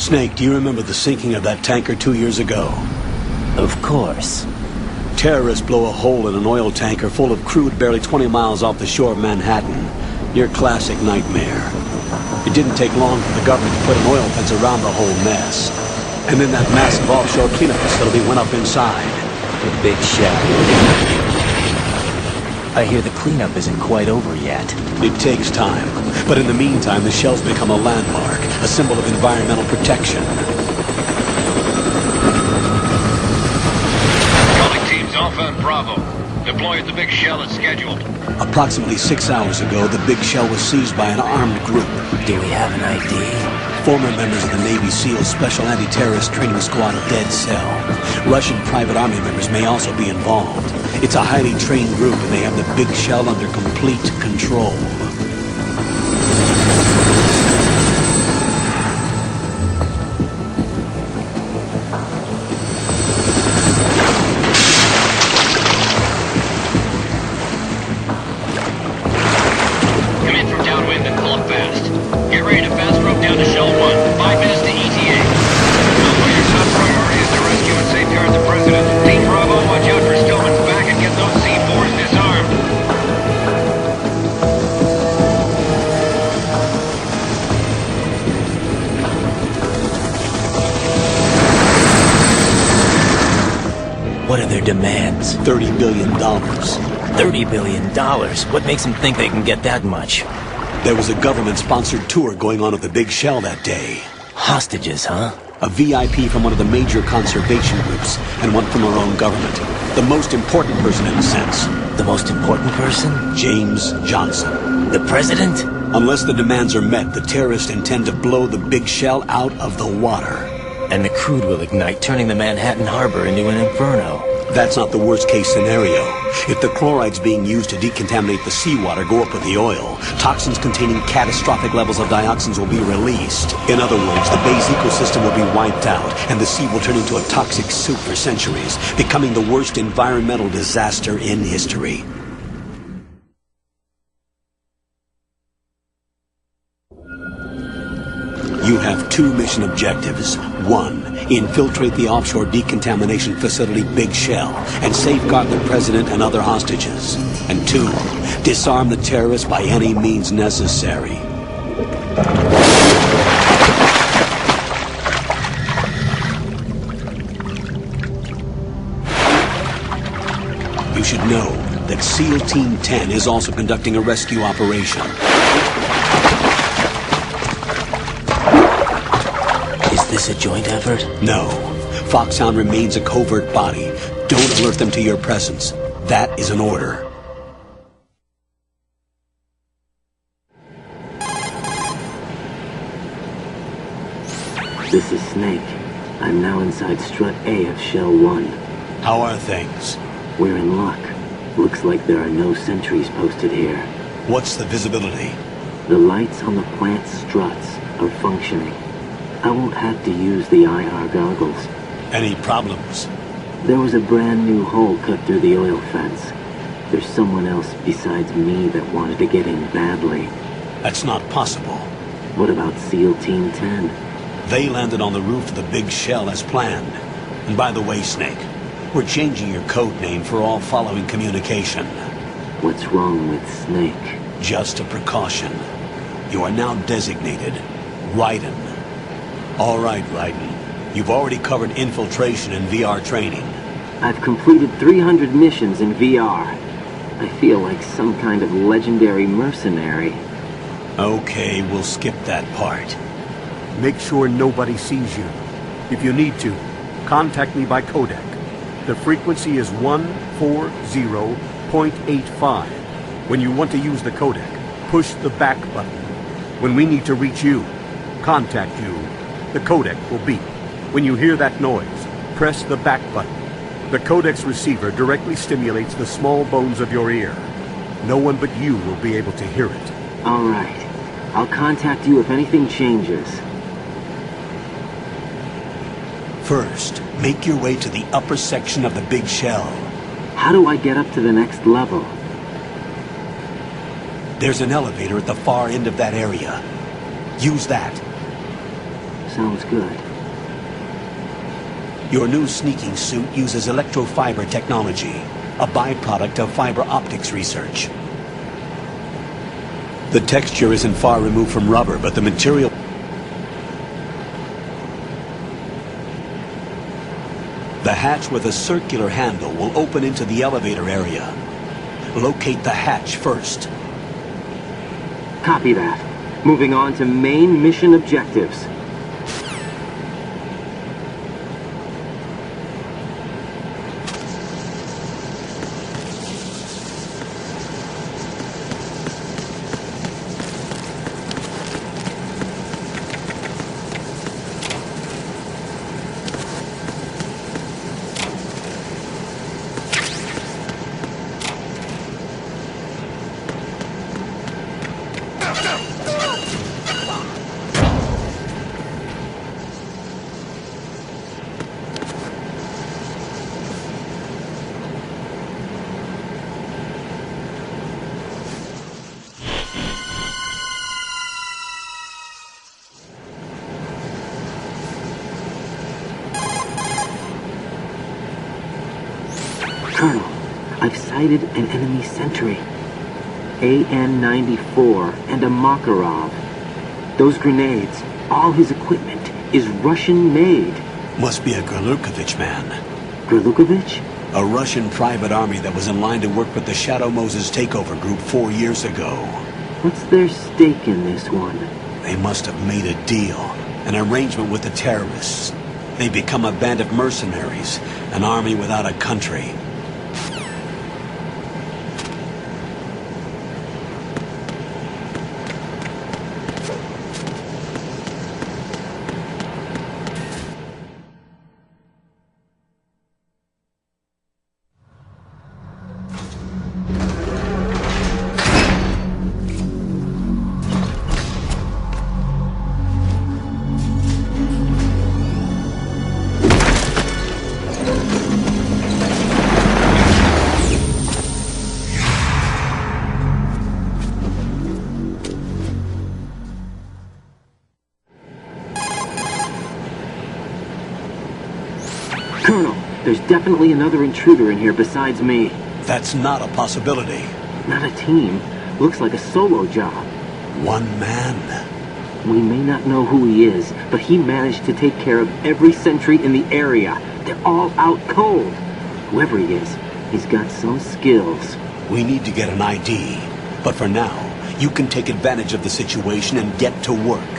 Snake, do you remember the sinking of that tanker 2 years ago? Of course. Terrorists blow a hole in an oil tanker full of crude barely 20 miles off the shore of Manhattan. Your classic nightmare. It didn't take long for the government to put an oil fence around the whole mess. And then that massive offshore cleanup facility went up inside. The big shell. I hear the cleanup isn't quite over yet. It takes time. But in the meantime, the shell's become a landmark, a symbol of environmental protection. Calling teams Alpha and Bravo. Deploy at the big shell as scheduled. Approximately 6 hours ago, the big shell was seized by an armed group. Do we have an ID? Former members of the Navy SEALs Special Anti-Terrorist Training Squad Dead Cell. Russian private army members may also be involved. It's a highly trained group and they have the big shell under complete control. Come in from downwind and pull up fast. Get ready to fast rope down to Shell 1. 5 minutes to ETA. Know your top priority is to rescue and safeguard the President. Team Bravo, watch out for Stillman's back and get those C4s disarmed. What are their demands? $30 billion. $30 billion? What makes them think they can get that much? There was a government-sponsored tour going on at the big shell that day. Hostages, huh? A VIP from one of the major conservation groups, and one from our own government. The most important person in a sense. The most important person? James Johnson. The President? Unless the demands are met, the terrorists intend to blow the big shell out of the water. And the crude will ignite, turning the Manhattan Harbor into an inferno. That's not the worst-case scenario. If the chlorides being used to decontaminate the seawater go up with the oil, toxins containing catastrophic levels of dioxins will be released. In other words, the bay's ecosystem will be wiped out, and the sea will turn into a toxic soup for centuries, becoming the worst environmental disaster in history. You have 2 mission objectives. 1, infiltrate the offshore decontamination facility Big Shell and safeguard the President and other hostages. And 2, disarm the terrorists by any means necessary. You should know that SEAL Team 10 is also conducting a rescue operation. Is this a joint effort? No. Foxhound remains a covert body. Don't alert them to your presence. That is an order. This is Snake. I'm now inside Strut A of Shell 1. How are things? We're in luck. Looks like there are no sentries posted here. What's the visibility? The lights on the plant's struts are functioning. I won't have to use the IR goggles. Any problems? There was a brand new hole cut through the oil fence. There's someone else besides me that wanted to get in badly. That's not possible. What about SEAL Team 10? They landed on the roof of the Big Shell as planned. And by the way, Snake, we're changing your code name for all following communication. What's wrong with Snake? Just a precaution. You are now designated Raiden. All right, Raiden. You've already covered infiltration and VR training. I've completed 300 missions in VR. I feel like some kind of legendary mercenary. Okay, we'll skip that part. Make sure nobody sees you. If you need to, contact me by codec. The frequency is 140.85. When you want to use the codec, push the back button. When we need to reach you, contact you, the codec will beep. When you hear that noise, press the back button. The codec's receiver directly stimulates the small bones of your ear. No one but you will be able to hear it. All right. I'll contact you if anything changes. First, make your way to the upper section of the Big Shell. How do I get up to the next level? There's an elevator at the far end of that area. Use that. sounds good. Your new sneaking suit uses electrofiber technology, a byproduct of fiber optics research. The texture isn't far removed from rubber, but the material... The hatch with a circular handle will open into the elevator area. Locate the hatch first. Copy that. Moving on to main mission objectives. Colonel, I've sighted an enemy sentry. AN-94 and a Makarov. Those grenades, all his equipment, is Russian-made. Must be a Gorlukovich man. Gorlukovich? A Russian private army that was in line to work with the Shadow Moses takeover group 4 years ago. What's their stake in this one? They must have made a deal, an arrangement with the terrorists. They become a band of mercenaries, an army without a country. Colonel, there's definitely another intruder in here besides me. That's not a possibility. Not a team. Looks like a solo job. One man. We may not know who he is, but he managed to take care of every sentry in the area. They're all out cold. Whoever he is, he's got some skills. We need to get an ID. But for now, you can take advantage of the situation and get to work.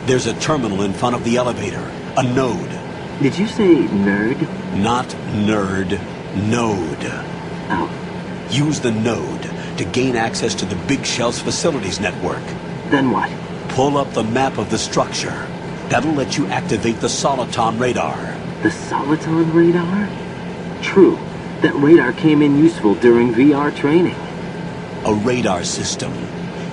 There's a terminal in front of the elevator. A node. Did you say nerd? Not nerd. Node. Oh. Use the node to gain access to the Big Shell's facilities network. Then what? Pull up the map of the structure. That'll let you activate the Soliton radar. The Soliton radar? True. That radar came in useful during VR training. A radar system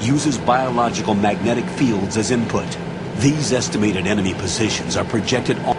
uses biological magnetic fields as input. These estimated enemy positions are projected on...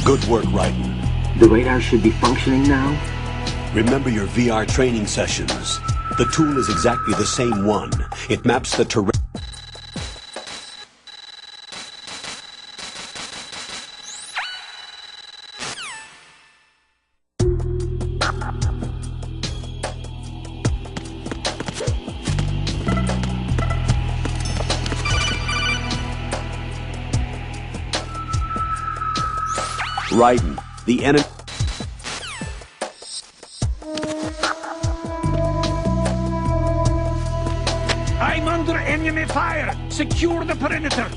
Good work, Raiden. The radar should be functioning now? Remember your VR training sessions. The tool is exactly the same one. It maps the terrain. Raiden, the enemy. I'm under enemy fire! Secure the perimeter!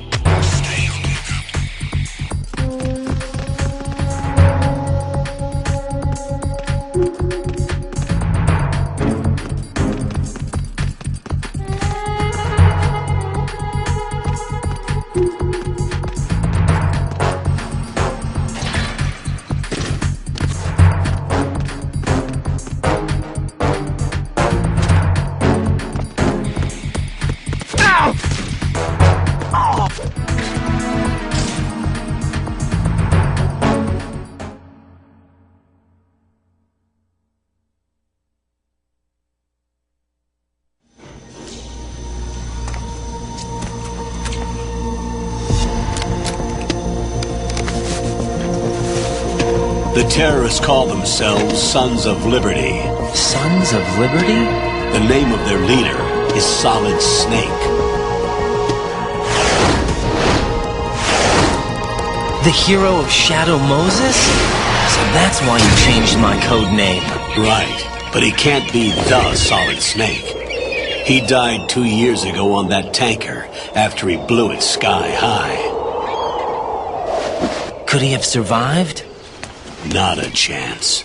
The terrorists call themselves Sons of Liberty. Sons of Liberty? The name of their leader is Solid Snake. The hero of Shadow Moses? So that's why you changed my code name. Right, but he can't be the Solid Snake. He died 2 years ago on that tanker after he blew it sky high. Could he have survived? Not a chance.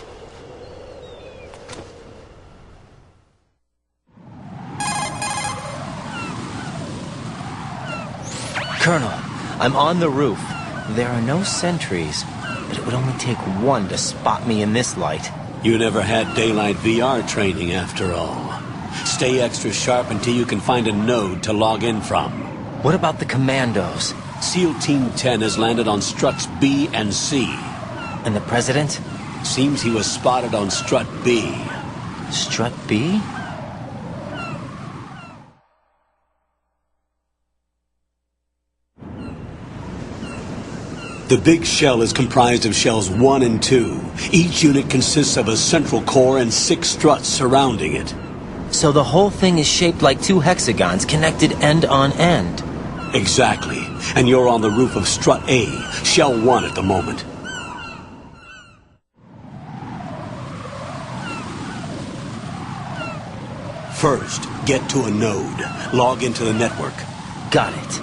Colonel, I'm on the roof. There are no sentries, but it would only take one to spot me in this light. You never had daylight VR training after all. Stay extra sharp until you can find a node to log in from. What about the commandos? SEAL Team 10 has landed on struts B and C. And the president? Seems he was spotted on strut B. Strut B? The big shell is comprised of shells 1 and 2. Each unit consists of a central core and 6 struts surrounding it. So the whole thing is shaped like 2 hexagons connected end on end. Exactly. And you're on the roof of strut A, shell 1 at the moment. First, get to a node. Log into the network. Got it.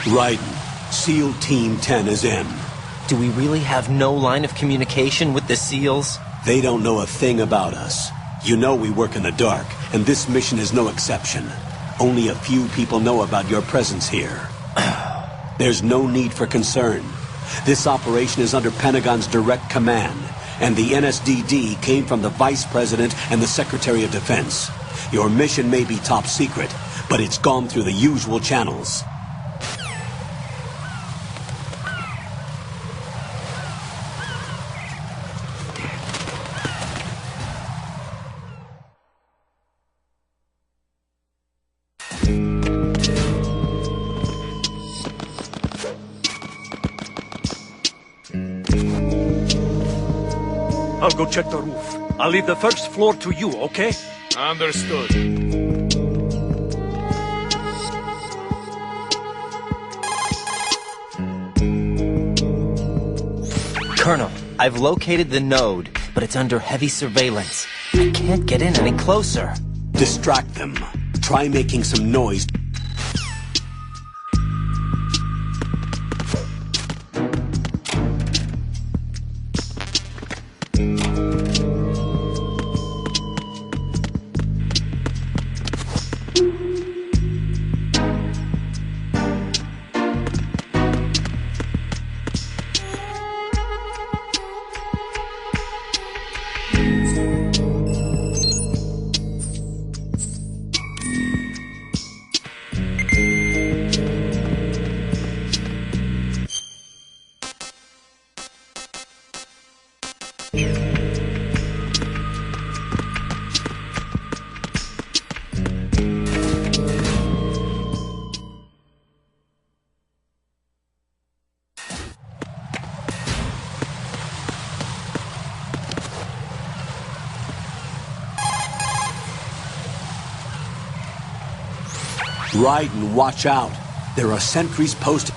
Raiden, SEAL Team 10 is in. Do we really have no line of communication with the SEALs? They don't know a thing about us. You know we work in the dark, and this mission is no exception. Only a few people know about your presence here. There's no need for concern. This operation is under Pentagon's direct command, and the NSDD came from the Vice President and the Secretary of Defense. Your mission may be top secret, but it's gone through the usual channels. I'll go check the roof. I'll leave the first floor to you, okay? Understood. Colonel, I've located the node, but it's under heavy surveillance. I can't get in any closer. Distract them. Try making some noise. Raiden, watch out. There are sentries posted.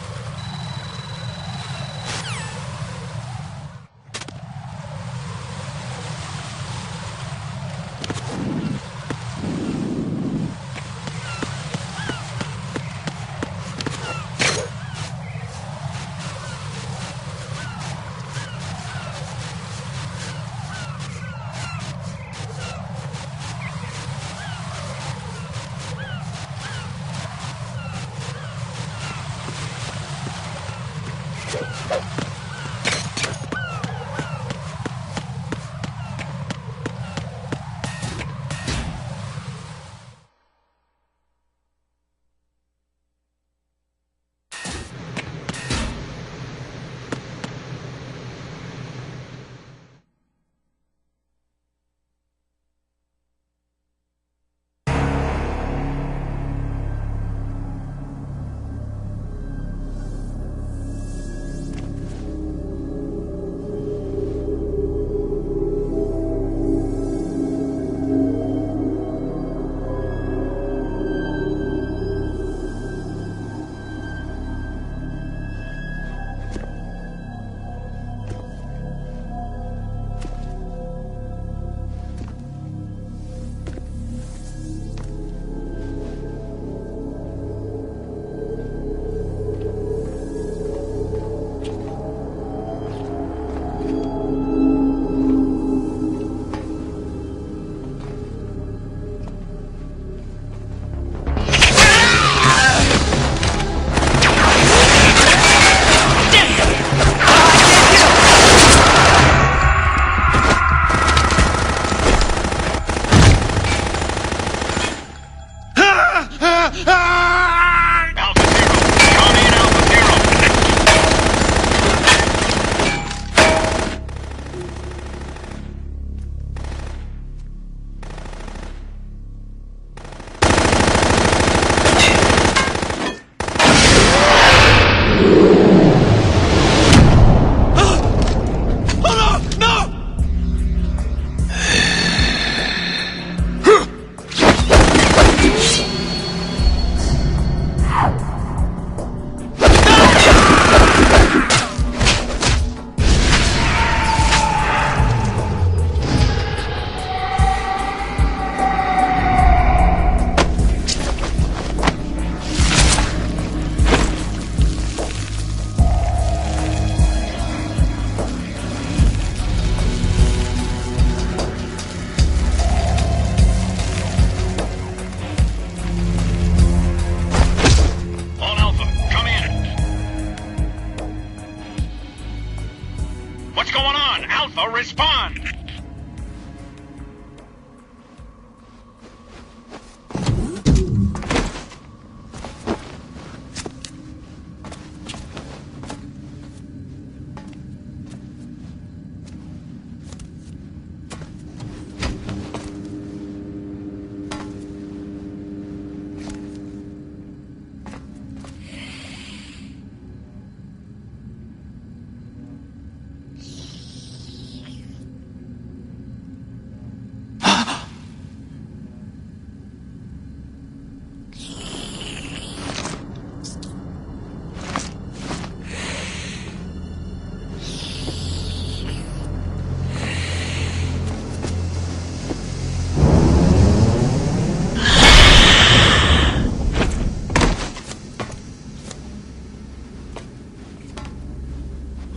Respond!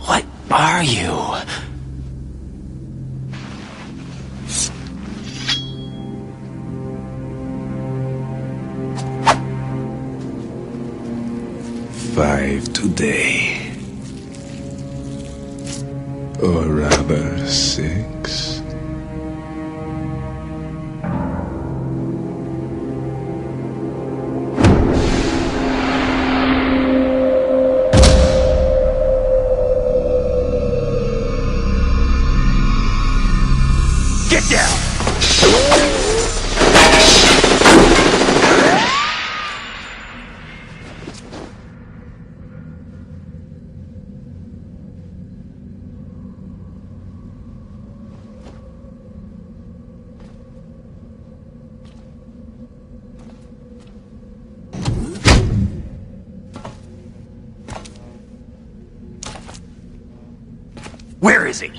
What are you? Five today. Or rather, 6. Get down! Where is he?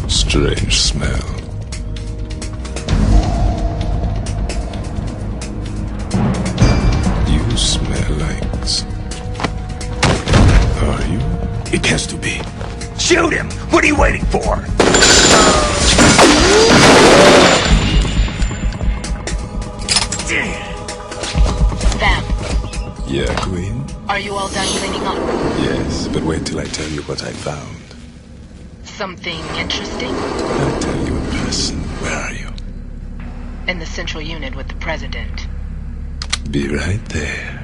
Strange smell. You smell like... Are you? It has to be. Shoot him! What are you waiting for? Bam. Yeah, Queen? Are you all done cleaning up? Yes, but wait till I tell you what I found. Something interesting? I'll tell you in person. Where are you? In the central unit with the president. Be right there.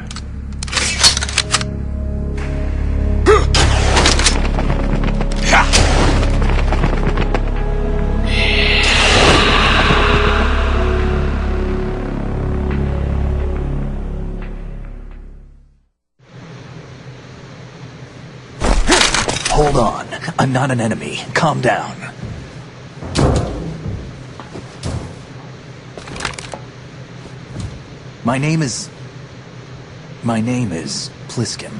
Hold on. I'm not an enemy. Calm down. My name is Pliskin.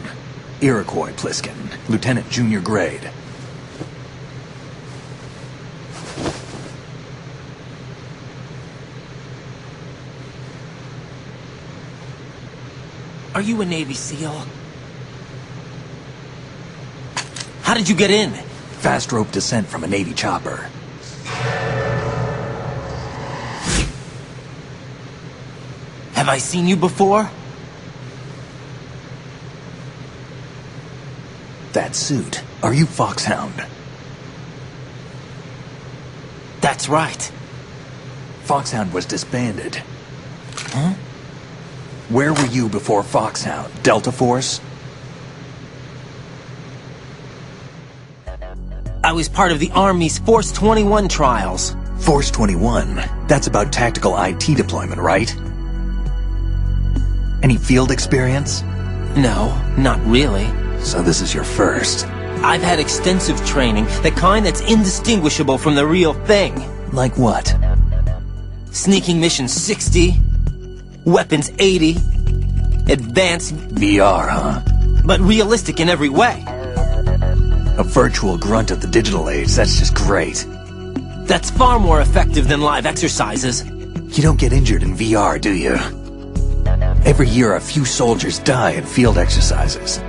Iroquois Pliskin. Lieutenant Junior Grade. Are you a Navy SEAL? How did you get in? Fast rope descent from a Navy chopper. Have I seen you before? That suit. Are you Foxhound? That's right. Foxhound was disbanded. Huh? Where were you before Foxhound? Delta Force? I was part of the Army's Force 21 trials. Force 21? That's about tactical IT deployment, right? Any field experience? No, not really. So this is your first. I've had extensive training, the kind that's indistinguishable from the real thing. Like what? Sneaking mission 60, weapons 80, advanced, VR, huh? but realistic in every way. A virtual grunt of the digital age, that's just great. That's far more effective than live exercises. You don't get injured in VR, do you? Every year a few soldiers die in field exercises.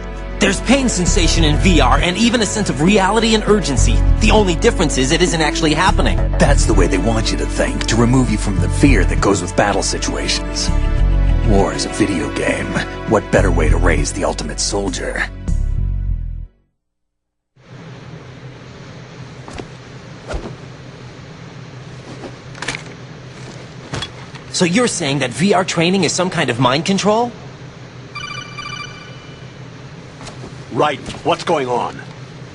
There's pain sensation in VR and even a sense of reality and urgency. The only difference is it isn't actually happening. That's the way they want you to think, to remove you from the fear that goes with battle situations. War is a video game. What better way to raise the ultimate soldier? So you're saying that VR training is some kind of mind control? Right. What's going on?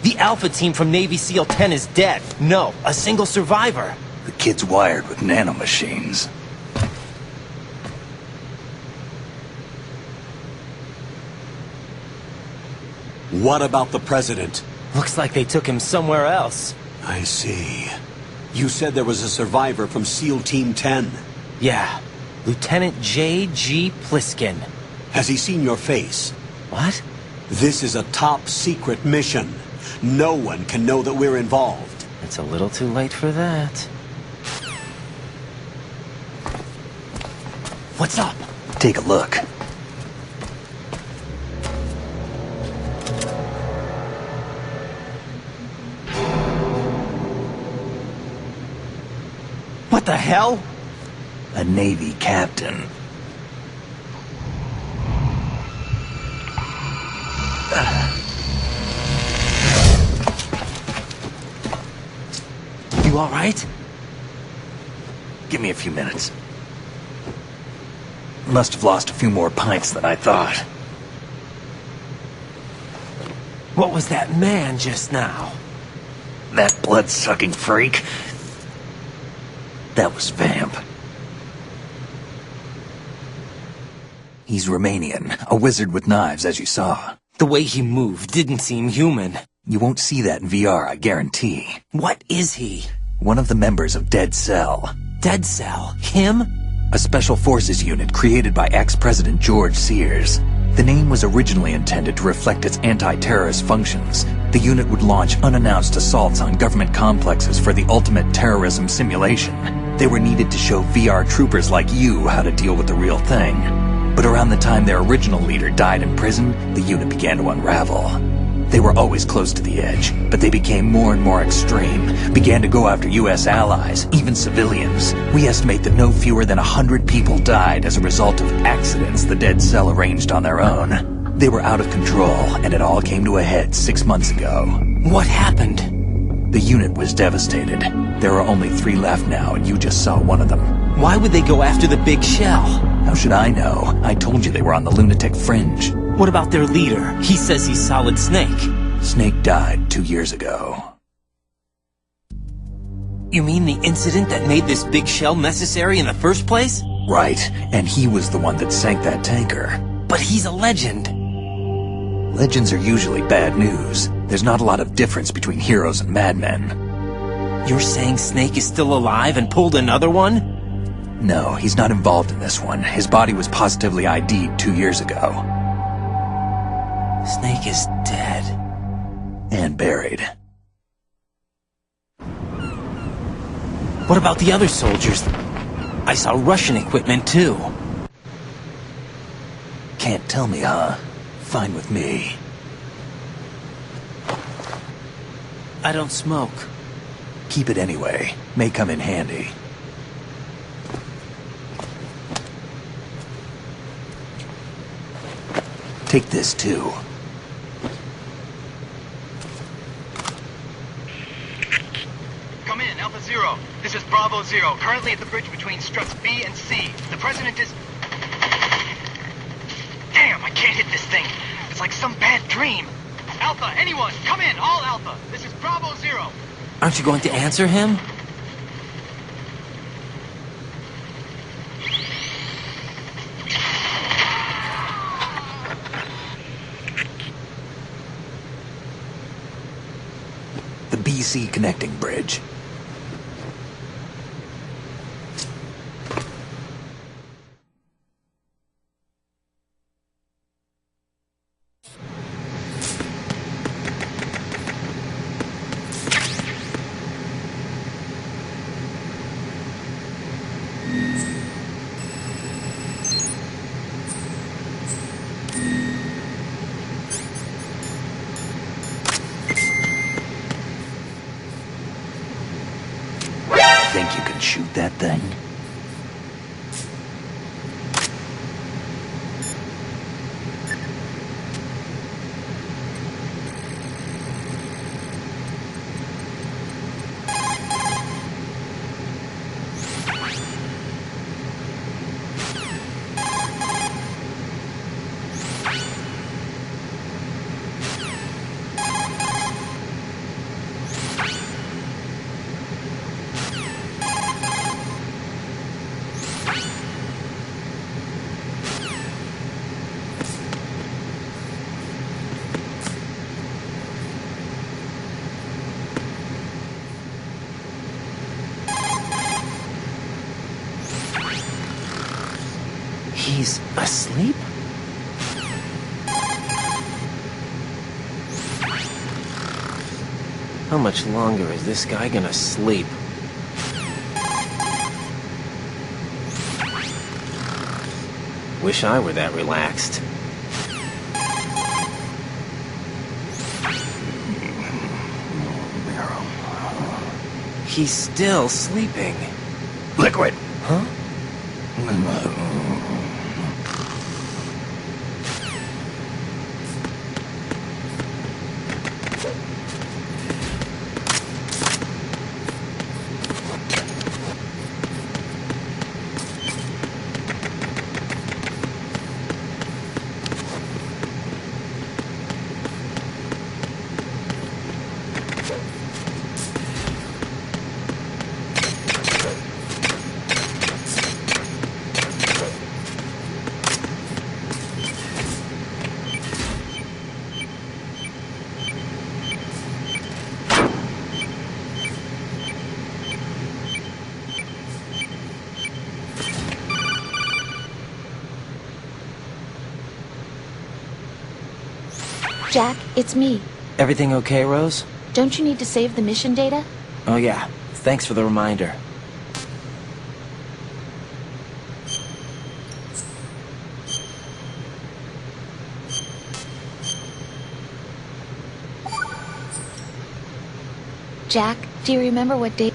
The Alpha team from Navy SEAL 10 is dead. No, a single survivor. The kid's wired with nanomachines. What about the president? Looks like they took him somewhere else. I see. You said there was a survivor from SEAL Team 10. Yeah, Lieutenant J.G. Pliskin. Has he seen your face? What? This is a top secret mission. No one can know that we're involved. It's a little too late for that. What's up? Take a look. What the hell? A Navy captain. You all right? Give me a few minutes. Must have lost a few more pints than I thought. What was that man just now? That blood-sucking freak. That was Vamp. He's Romanian, a wizard with knives, as you saw. The way he moved didn't seem human. You won't see that in VR, I guarantee. What is he? One of the members of Dead Cell. Dead Cell? Him? A special forces unit created by ex-President George Sears. The name was originally intended to reflect its anti-terrorist functions. The unit would launch unannounced assaults on government complexes for the ultimate terrorism simulation. They were needed to show VR troopers like you how to deal with the real thing. But around the time their original leader died in prison, the unit began to unravel. They were always close to the edge, but they became more and more extreme, began to go after U.S. allies, even civilians. We estimate that no fewer than 100 people died as a result of accidents the Dead Cell arranged on their own. They were out of control, and it all came to a head 6 months ago. What happened? The unit was devastated. There are only 3 left now, and you just saw one of them. Why would they go after the big shell? How should I know? I told you they were on the lunatic fringe. What about their leader? He says he's Solid Snake. Snake died 2 years ago. You mean the incident that made this big shell necessary in the first place? Right, and he was the one that sank that tanker. But he's a legend. Legends are usually bad news. There's not a lot of difference between heroes and madmen. You're saying Snake is still alive and pulled another one? No, he's not involved in this one. His body was positively ID'd 2 years ago. Snake is dead. And buried. What about the other soldiers? I saw Russian equipment too. Can't tell me, huh? Fine with me. I don't smoke. Keep it anyway. May come in handy. Take this too. Come in, Alpha Zero. This is Bravo Zero, currently at the bridge between struts B and C. The President is... Damn, I can't hit this thing. It's like some bad dream. Alpha, anyone, come in, all Alpha. This is Bravo Zero. Aren't you going to answer him? The BC connecting bridge. Think you can shoot that thing? He's asleep? How much longer is this guy gonna sleep? Wish I were that relaxed. He's still sleeping. Liquid. Huh? Jack, it's me. Everything okay, Rose? Don't you need to save the mission data? Oh yeah, thanks for the reminder. Jack, do you remember what date?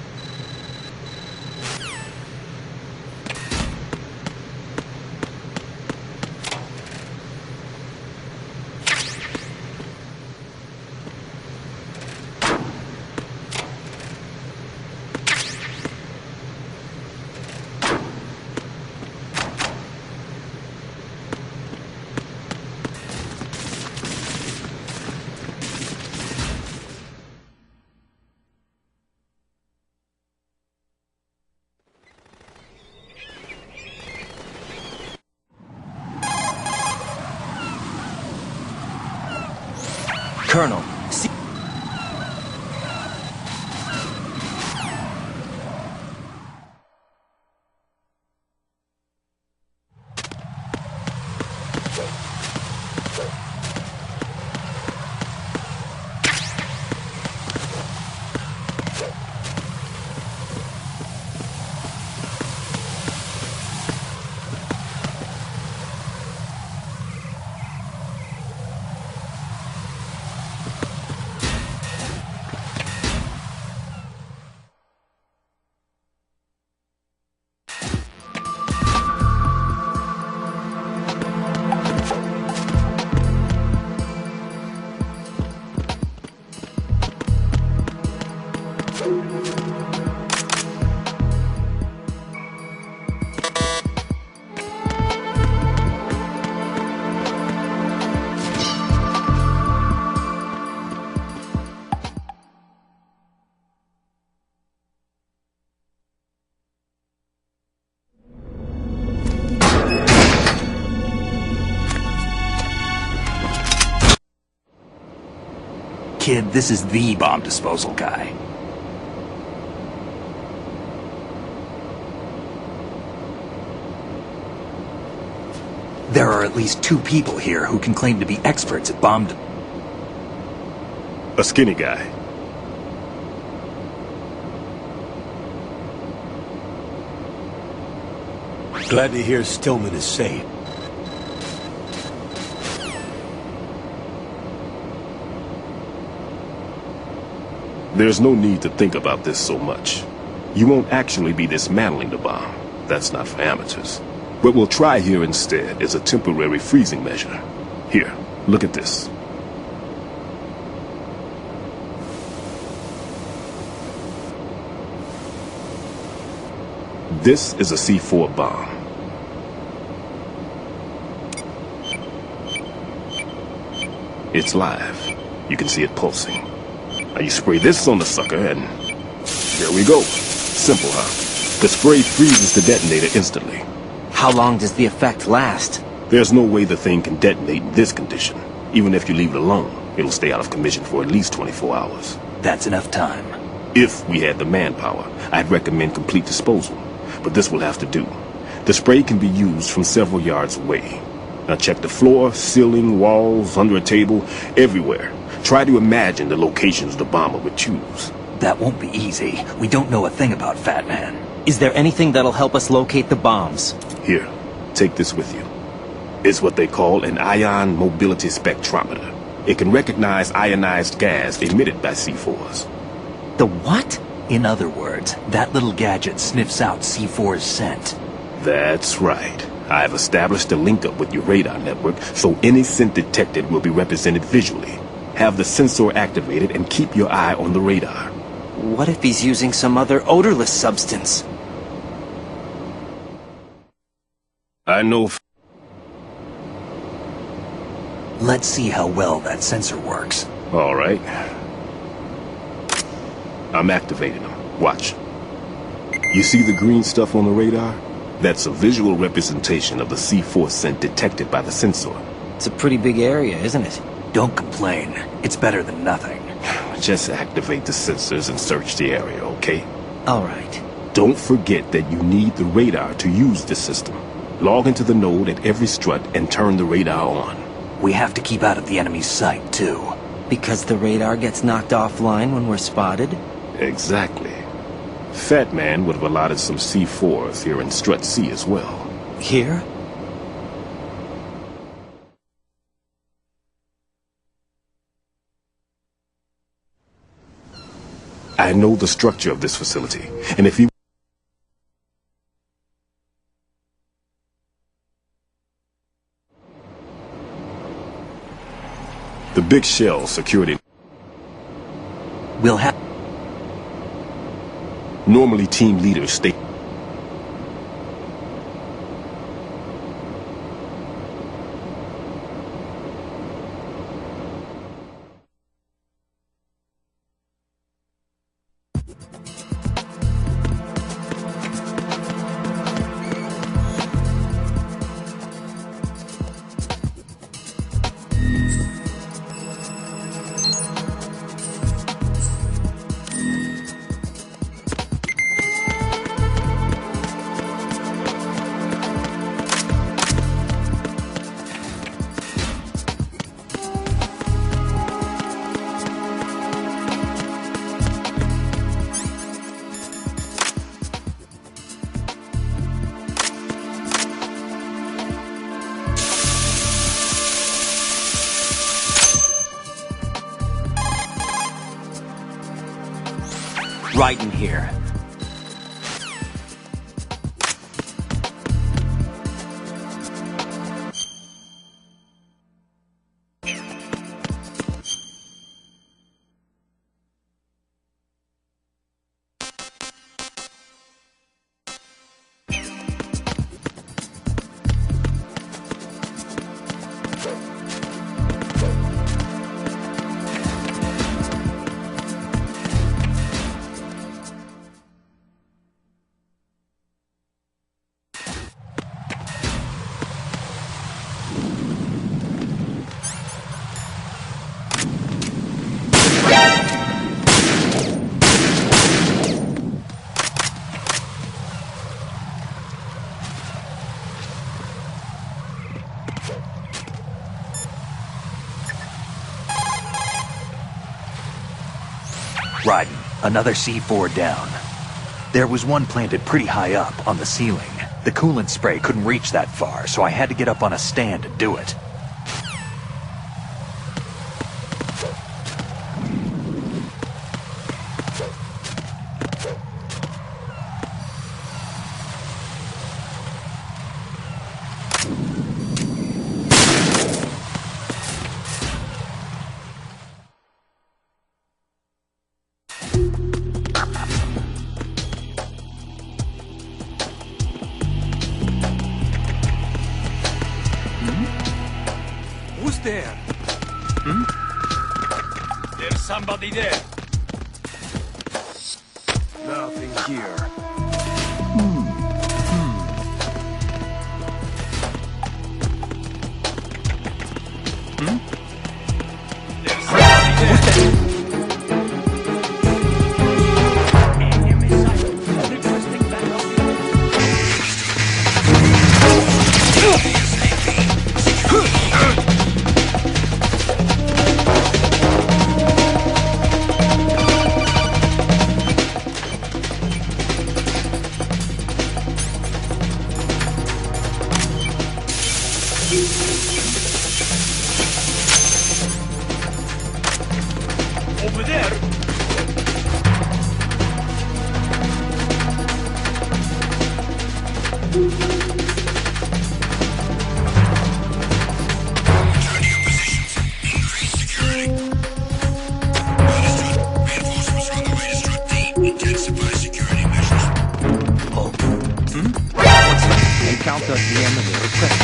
Colonel, see... Kid, this is the bomb disposal guy. There are at least 2 people here who can claim to be experts at bomb... A skinny guy. Glad to hear Stillman is safe. There's no need to think about this so much. You won't actually be dismantling the bomb. That's not for amateurs. What we'll try here instead is a temporary freezing measure. Here, look at this. This is a C4 bomb. It's live. You can see it pulsing. Now you spray this on the sucker and... there we go. Simple, huh? The spray freezes the detonator instantly. How long does the effect last? There's no way the thing can detonate in this condition. Even if you leave it alone, it'll stay out of commission for at least 24 hours. That's enough time. If we had the manpower, I'd recommend complete disposal. But this will have to do. The spray can be used from several yards away. Now check the floor, ceiling, walls, under a table, everywhere. Try to imagine the locations the bomber would choose. That won't be easy. We don't know a thing about Fat Man. Is there anything that'll help us locate the bombs? Here, take this with you. It's what they call an ion mobility spectrometer. It can recognize ionized gas emitted by C4s. The what? In other words, that little gadget sniffs out C4's scent. That's right. I've established a link up with your radar network, so any scent detected will be represented visually. Have the sensor activated and keep your eye on the radar. What if he's using some other odorless substance? I know. Let's see how well that sensor works. All right. I'm activating them. Watch. You see the green stuff on the radar? That's a visual representation of the C4 scent detected by the sensor. It's a pretty big area, isn't it? Don't complain. It's better than nothing. Just activate the sensors and search the area, okay? All right. Don't forget that you need the radar to use this system. Log into the node at every strut and turn the radar on. We have to keep out of the enemy's sight, too. Because the radar gets knocked offline when we're spotted? Exactly. Fat Man would have allotted some C4s here in Strut C as well. Here? I know the structure of this facility, and if you... The big shell secured in... We'll have... Normally team leaders stay... Right in here. Riding, another C4 down. There was one planted pretty high up on the ceiling. The coolant spray couldn't reach that far, so I had to get up on a stand to do it. Who's there? There's somebody there. Nothing here. There's somebody there. Encounter at the end of the request.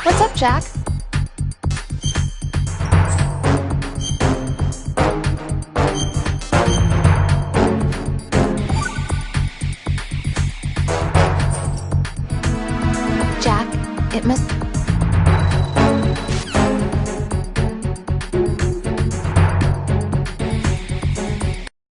What's up, Jack? Jack, it must...